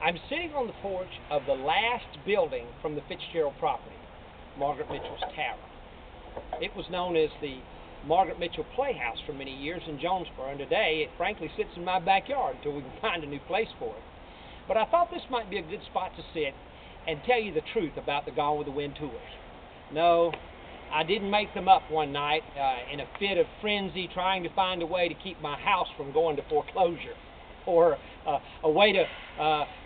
I'm sitting on the porch of the last building from the Fitzgerald property, Margaret Mitchell's tower. It was known as the Margaret Mitchell Playhouse for many years in Jonesboro, and today it frankly sits in my backyard until we can find a new place for it. But I thought this might be a good spot to sit and tell you the truth about the Gone with the Wind tours. No, I didn't make them up one night in a fit of frenzy trying to find a way to keep my house from going to foreclosure, or a way to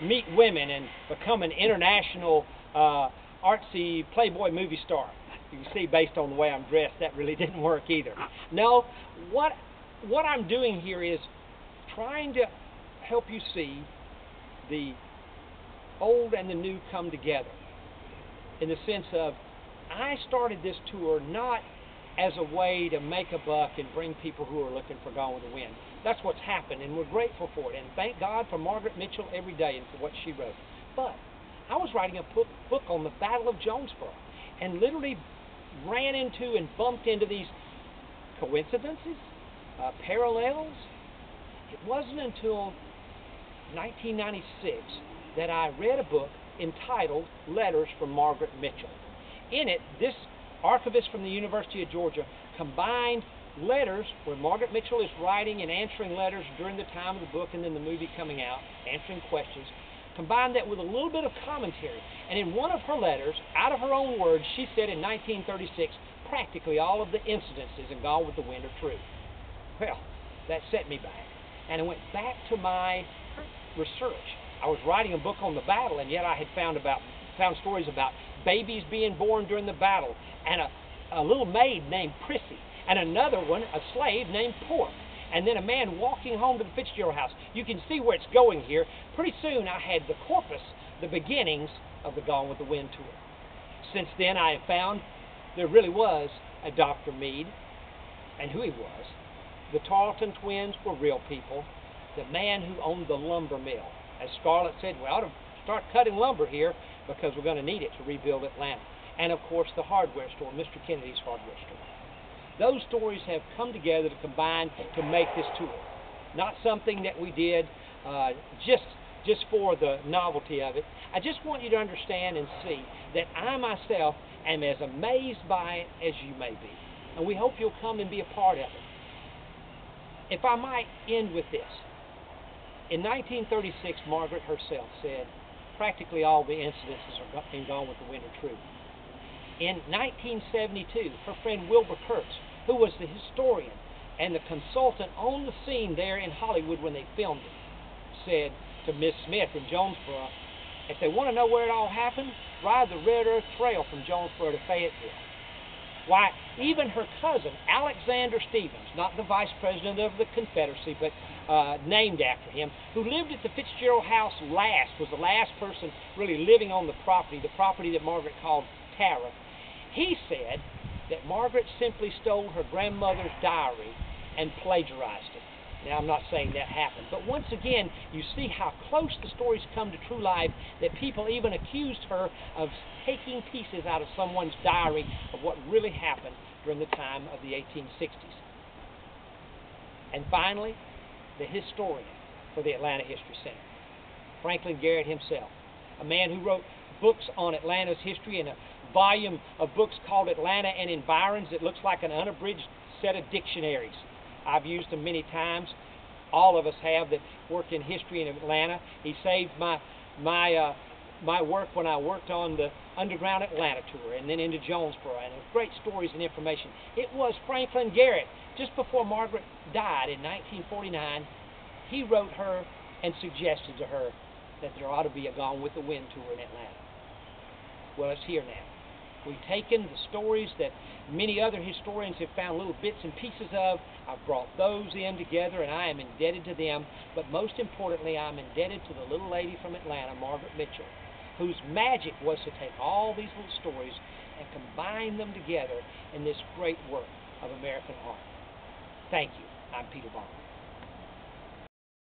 meet women and become an international artsy Playboy movie star. You can see based on the way I'm dressed, that really didn't work either. No, what I'm doing here is trying to help you see the old and the new come together, in the sense of I started this tour not as a way to make a buck and bring people who are looking for Gone with the Wind. That's what's happened, and we're grateful for it. And thank God for Margaret Mitchell every day and for what she wrote. But I was writing a book on the Battle of Jonesboro, and literally ran into and bumped into these coincidences, parallels. It wasn't until 1996 that I read a book entitled Letters from Margaret Mitchell. In it, this archivist from the University of Georgia combined letters where Margaret Mitchell is writing and answering letters during the time of the book and then the movie coming out, answering questions, combined that with a little bit of commentary. And in one of her letters, out of her own words, she said in 1936, practically all of the incidences in Gone with the Wind are true. Well, that set me back. And I went back to my research. I was writing a book on the battle, and yet I had found stories about babies being born during the battle, and a little maid named Prissy, and another one, a slave named Pork, and then a man walking home to the Fitzgerald House. You can see where it's going here. Pretty soon I had the corpus, the beginnings of the Gone with the Wind tour. Since then I have found there really was a Dr. Meade, and who he was. The Tarleton twins were real people. The man who owned the lumber mill. As Scarlett said, we ought to start cutting lumber here because we're going to need it to rebuild Atlanta. And of course the hardware store, Mr. Kennedy's hardware store. Those stories have come together to combine to make this tour. Not something that we did just for the novelty of it. I just want you to understand and see that I myself am as amazed by it as you may be. And we hope you'll come and be a part of it. If I might end with this. In 1936, Margaret herself said, practically all the incidences in Gone with the Wind are true. In 1972, her friend Wilbur Kurtz, who was the historian and the consultant on the scene there in Hollywood when they filmed it, said to Miss Smith in Jonesboro, if they want to know where it all happened, ride the Red Earth Trail from Jonesboro to Fayetteville. Why, even her cousin, Alexander Stevens, not the vice president of the Confederacy, but named after him, who lived at the Fitzgerald House last, was the last person really living on the property that Margaret called Tara. He said that Margaret simply stole her grandmother's diary and plagiarized it. Now, I'm not saying that happened, but once again, you see how close the stories come to true life, that people even accused her of taking pieces out of someone's diary of what really happened during the time of the 1860s. And finally, the historian for the Atlanta History Center, Franklin Garrett himself, a man who wrote books on Atlanta's history and a volume of books called Atlanta and Environs that looks like an unabridged set of dictionaries. I've used them many times. All of us have that work in history in Atlanta. He saved my work when I worked on the Underground Atlanta tour and then into Jonesboro, and great stories and information. It was Franklin Garrett, just before Margaret died in 1949, he wrote her and suggested to her that there ought to be a Gone with the Wind tour in Atlanta. Well, it's here now. We've taken the stories that many other historians have found little bits and pieces of. I've brought those in together, and I am indebted to them. But most importantly, I'm indebted to the little lady from Atlanta, Margaret Mitchell, whose magic was to take all these little stories and combine them together in this great work of American art. Thank you. I'm Peter Barber.